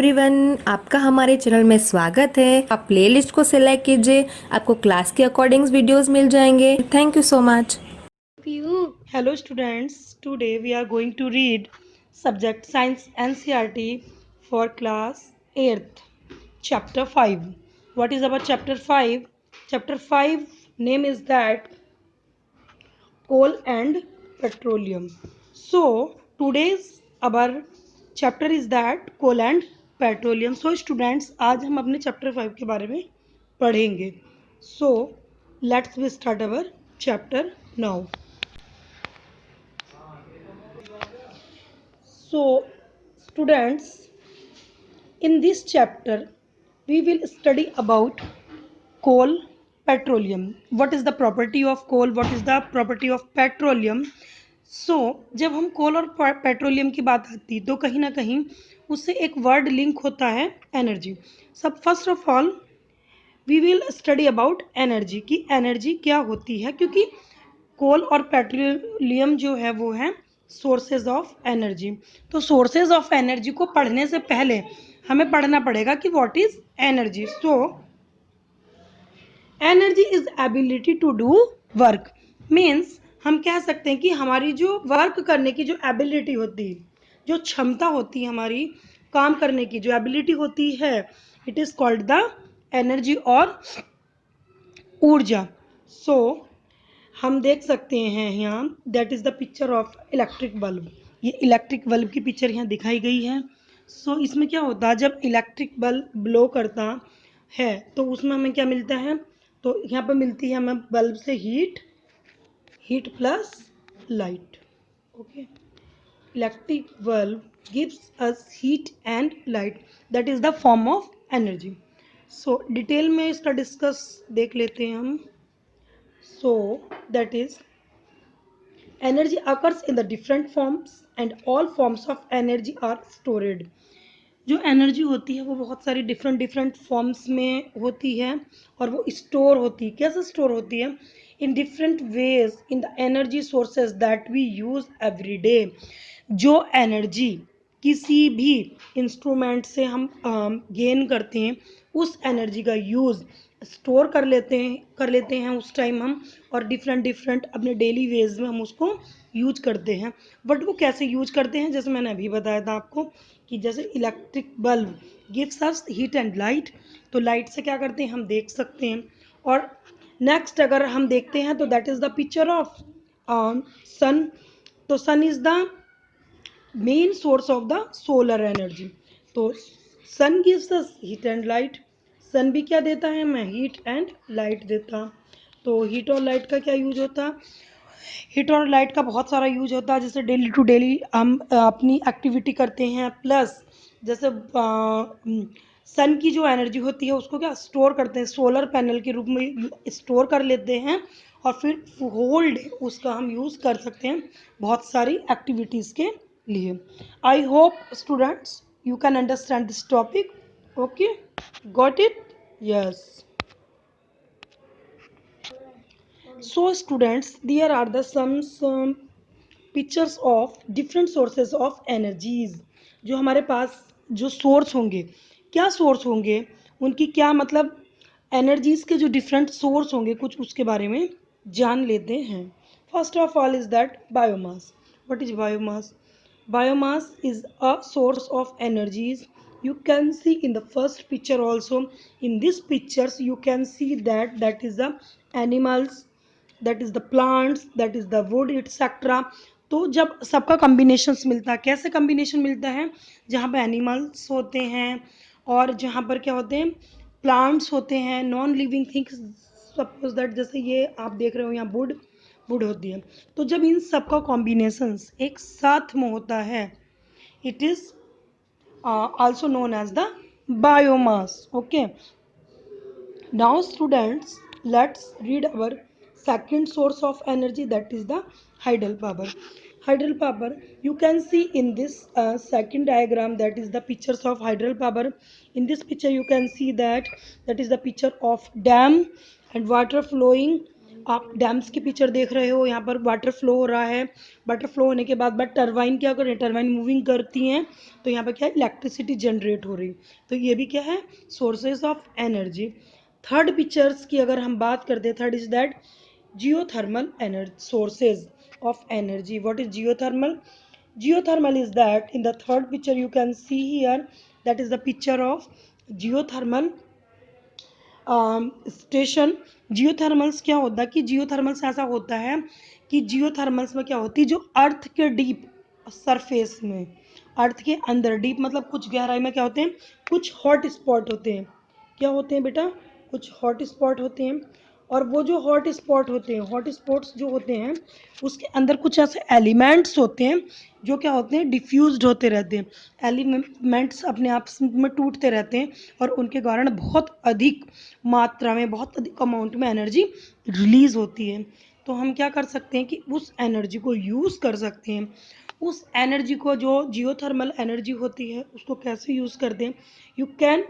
Everyone, आपका हमारे channel में स्वागत है। आप प्लेलिस्ट को सिलेक्ट कीजिए, आपको क्लास के अकॉर्डिंग वीडियोस मिल जाएंगे। Thank you so much. Hello students, today we are going to read subject Science NCERT for class 8th, chapter 5. What is about chapter 5? Chapter 5 name is that coal and petroleum. So today's our chapter is that coal and petroleum. So students, आज हम अपने chapter 5 के बारे में पढ़ेंगे. So let's we start our chapter now. So students, in this chapter we will study about coal, petroleum. What is the property of coal, what is the property of petroleum? So जब हम कोल और petroleum की बात आती तो कहीं ना कहीं उससे एक वर्ड लिंक होता है एनर्जी. सब first of all we will study about energy कि एनर्जी क्या होती है, क्योंकि कोल और पेट्रोलियम जो है वो है सोर्सेज ऑफ एनर्जी. तो सोर्सेज ऑफ एनर्जी को पढ़ने से पहले हमें पढ़ना पड़ेगा कि what is energy. So energy is ability to do work. Means हम कह सकते हैं कि हमारी जो वर्क करने की जो एबिलिटी होती है, जो क्षमता होती है, हमारी काम करने की जो एबिलिटी होती है, it is called the energy और ऊर्जा. सो हम देख सकते हैं यहाँ that is the picture of electric bulb. ये इलेक्ट्रिक बल्ब की पिक्चर यहाँ दिखाई गई है. सो इसमें क्या होता है, जब इलेक्ट्रिक बल्ब ब्लो करता है तो उसमें हमें क्या मिलता है, तो यहाँ पर मिलती है हमें बल्ब से heat plus light. Okay, electric bulb gives us heat and light, that is the form of energy. So detail में इसका डिस्कस देख लेते हैं हम. So that is energy occurs in the different forms and all forms of energy are stored. जो energy होती है वो बहुत सारी डिफरेंट फॉर्म्स में होती है और वो स्टोर होती है. कैसे स्टोर होती है? In different ways in the energy sources that we use every day. जो एनर्जी किसी भी इंस्ट्रूमेंट से हम गेन करते हैं, उस एनर्जी का यूज़ स्टोर कर लेते हैं उस टाइम हम, और डिफरेंट अपने डेली वेज में हम उसको यूज करते हैं. बट वो कैसे यूज करते हैं, जैसे मैंने अभी बताया था आपको कि जैसे electric bulb gives us heat and light, तो लाइट से क्या करते हैं हम देख सकते हैं. और नेक्स्ट अगर हम देखते हैं तो that is the picture of sun. तो sun is the main source of the solar energy. तो sun gives us heat and light. Sun भी क्या देता है, हमें हीट एंड लाइट देता. तो हीट और लाइट का क्या यूज होता, हीट और लाइट का बहुत सारा यूज होता है. जैसे डेली टू डेली हम अपनी एक्टिविटी करते हैं, प्लस जैसे सन की जो एनर्जी होती है उसको क्या स्टोर करते हैं, सोलर पैनल के रूप में स्टोर कर लेते हैं और फिर होल डे उसका हम यूज़ कर सकते हैं बहुत सारी एक्टिविटीज़ के लिए. I hope students you can understand this topic. Okay, got it? Yes. So students, there are the some pictures of different sources of energies. जो हमारे पास जो सोर्स होंगे, क्या सोर्स होंगे, उनकी क्या मतलब एनर्जीज के जो डिफरेंट सोर्स होंगे, कुछ उसके बारे में जान लेते हैं. First of all is that biomass. What is biomass? Biomass is a source of energies. You can see in the first picture also. In these pictures you can see that is the animals, that is the plants, that is the wood, etc. तो जब सबका combinations मिलता है, कैसे combination मिलता है, जहाँ पे एनिमल्स होते हैं और जहाँ पर क्या होते हैं, प्लांट्स होते हैं, non living things. Suppose that जैसे ये आप देख रहे हो यहाँ वुड होती है. तो जब इन सब का कॉम्बिनेशंस एक साथ में होता है, it is also known as the biomass. Okay, now students, let's read our second source of energy, that is the hydel power. Hydel power, you can see in this second diagram, that is the pictures of hydel power. In this picture you can see that is the picture of dam and water flowing आप dams की picture देख रहे हो, यहाँ पर water flow हो रहा है। वाटर फ्लो होने के बाद टरबाइन क्या कर रहे हैं, टरबाइन मूविंग करती हैं, तो यहाँ पर क्या है, इलेक्ट्रिसिटी जनरेट हो रही। तो ये भी क्या है, sources of energy. Third pictures की अगर हम बात करते हैं, third is that geothermal energy, sources of energy. What is geothermal? Geothermal is that in the third picture you can see here, that is the picture of geothermal station. Geothermals क्या होता है कि जियोथर्मल्स ऐसा होता है कि जियोथर्मल्स में क्या होती है, जो अर्थ के डीप सरफेस में, अर्थ के अंदर डीप मतलब कुछ गहराई में क्या होते हैं, कुछ हॉट स्पॉट होते हैं। क्या होते हैं बेटा, कुछ हॉट स्पॉट होते हैं। और वो जो हॉट स्पॉट होते हैं, हॉट स्पॉट्स जो होते हैं, उसके अंदर कुछ ऐसे एलिमेंट्स होते हैं जो क्या होते हैं, डिफ्यूज्ड होते रहते हैं। एलिमेंट्स अपने आप में टूटते रहते हैं और उनके कारण बहुत अधिक मात्रा में, बहुत अधिक अमाउंट में एनर्जी रिलीज होती है। तो हम क्या कर सकते हैं कि उस एनर्जी को यूज़ कर सकते हैं। उस एनर्जी को, जो जियोथर्मल एनर्जी होती है, उसको कैसे यूज़ करते हैं, you can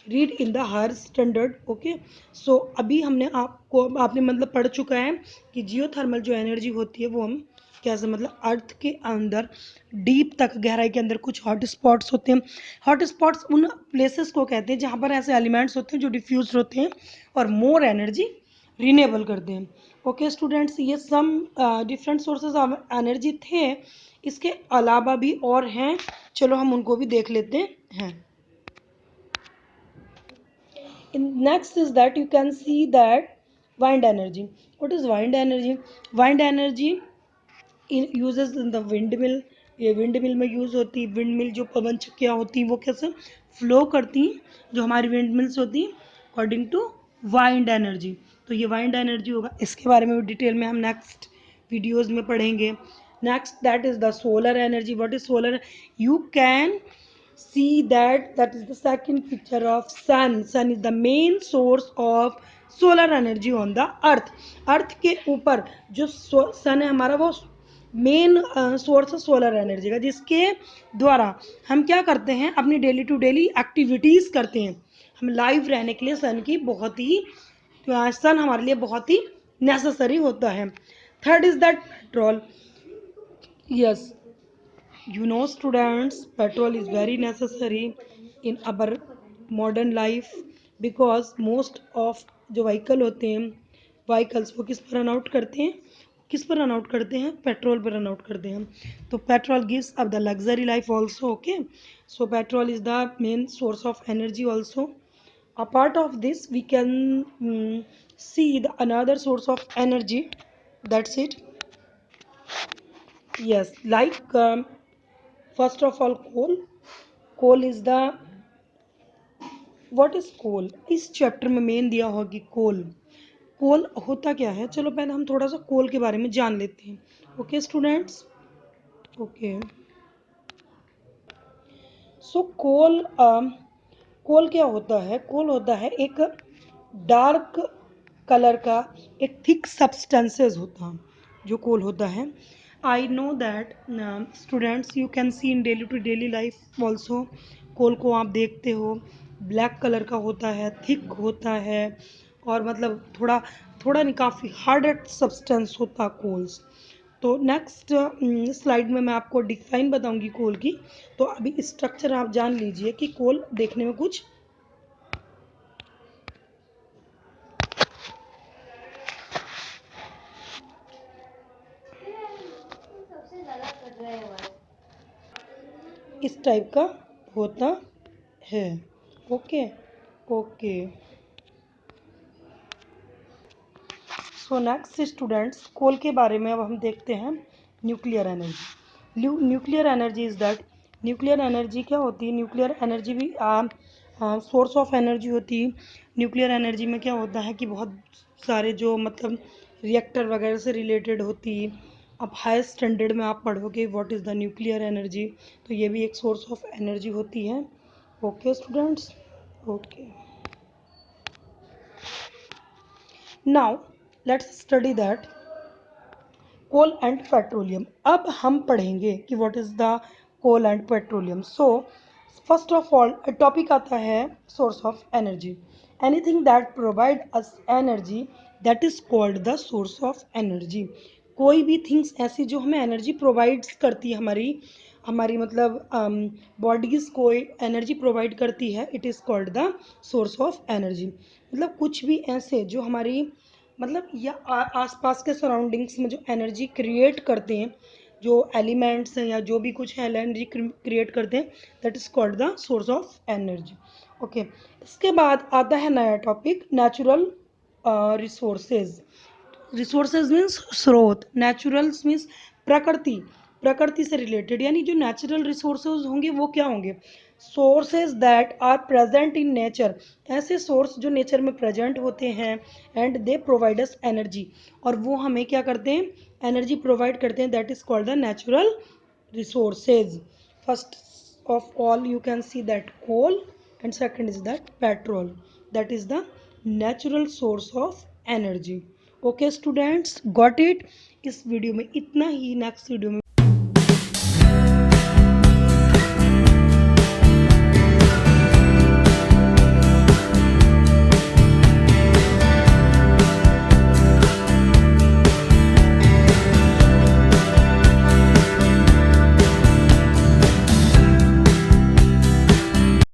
read in the हर स्टैंडर्ड। ओके, सो अभी हमने आपने मतलब पढ़ चुका है कि जियोथर्मल जो एनर्जी होती है वो हम कैसे, मतलब अर्थ के अंदर डीप तक गहराई के अंदर कुछ हॉट स्पॉट्स होते हैं। हॉट स्पॉट्स उन प्लेसेस को कहते हैं जहाँ पर ऐसे एलिमेंट्स होते हैं जो डिफ्यूज होते हैं और मोर एनर्जी रिन्यूएबल करते हैं। ओके स्टूडेंट्स, ये some different sources of energy थे। इसके अलावा भी और हैं, चलो हम उनको भी देख लेते हैं। Next is that you can see that wind energy. What is wind energy? Wind energy uses in the windmill. ये विंड मिल में यूज़ होती है। विंड मिल जो पवन चक्कियाँ होती हैं वो कैसे फ्लो करती हैं, जो हमारी विंड मिल्स होती हैं अकॉर्डिंग टू वाइंड एनर्जी। तो ये वाइंड एनर्जी होगा, इसके बारे में भी डिटेल में हम नेक्स्ट वीडियोज़ में पढ़ेंगे। Next that is the solar energy. What is solar? You can see that is the second picture of sun is the main source of solar energy on the earth के ऊपर जो सन है हमारा, वो main source है solar energy का, जिसके द्वारा हम क्या करते हैं, अपनी डेली टू डेली एक्टिविटीज़ करते हैं। हम लाइव रहने के लिए सन की बहुत ही सन हमारे लिए बहुत ही नेसेसरी होता है। Third is that petrol. Yes, you know students, petrol is very necessary in our modern life because most of जो व्हीकल होते हैं, व्हीकल्स वो किस पर रन आउट करते हैं, किस पर रन आउट करते हैं, पेट्रोल पर रन आउट करते हैं। तो petrol gives up the luxury life also. Okay, so petrol is the main source of energy also. apart of this we can see the another source of energy, that's it. Yes, like first of all, coal is the, what is coal, इस chapter में main दिया होगा कि कोल होता क्या है। चलो पहले हम थोड़ा सा कोल के बारे में जान लेते हैं। ओके स्टूडेंट्स, ओके, सो कोल क्या होता है, कोल होता है एक डार्क कलर का, एक थिक सब्सटेंसेस होता है जो कोल होता है। I know that students, you can see in daily to daily life also, coal को आप देखते हो ब्लैक कलर का होता है, थिक होता है, और मतलब थोड़ा थोड़ा नहीं, काफ़ी हार्ड सब्सटेंस होता है कोल्स। तो नेक्स्ट स्लाइड में मैं आपको डिफाइन बताऊंगी कोल की। तो अभी स्ट्रक्चर आप जान लीजिए कि कोल देखने में कुछ इस टाइप का होता है। Okay, okay, so next students, coal के बारे में अब हम देखते हैं nuclear energy. Nuclear energy is that, nuclear energy क्या होती है, न्यूक्लियर एनर्जी भी सोर्स ऑफ एनर्जी होती है। न्यूक्लियर एनर्जी में क्या होता है कि बहुत सारे जो मतलब रिएक्टर वगैरह से रिलेटेड होती है। अब हायर स्टैंडर्ड में आप पढ़ोगे what is the nuclear energy, तो ये भी एक सोर्स ऑफ एनर्जी होती है। Okay students, okay, now let's study that coal and petroleum. अब हम पढ़ेंगे कि what is the coal and petroleum. So first of all topic आता है source of energy. Anything that provide us energy that is called the source of energy. कोई भी things ऐसी जो हमें एनर्जी प्रोवाइड करती है, हमारी हमारी मतलब बॉडीज को एनर्जी प्रोवाइड करती है, it is called the source of energy. मतलब कुछ भी ऐसे जो हमारी मतलब या आसपास के सराउंडिंग्स में जो एनर्जी क्रिएट करते हैं, जो एलिमेंट्स हैं या जो भी कुछ है एनर्जी क्रिएट करते हैं, that is called the source of energy. Okay, इसके बाद आता है नया topic natural resources. Resources means स्रोत, नेचुरल्स मीन्स प्रकृति, प्रकृति से रिलेटेड, यानी जो नेचुरल रिसोर्सेज होंगे वो क्या होंगे? Sources that are present in nature, ऐसे सोर्स जो नेचर में प्रेजेंट होते हैं, and they provide us energy, और वो हमें क्या करते हैं? एनर्जी प्रोवाइड करते हैं, that is called the natural resources. First of all, you can see that coal, and second is that petrol. That is the natural source of energy. Okay students, got it? इस video में इतना ही, next video में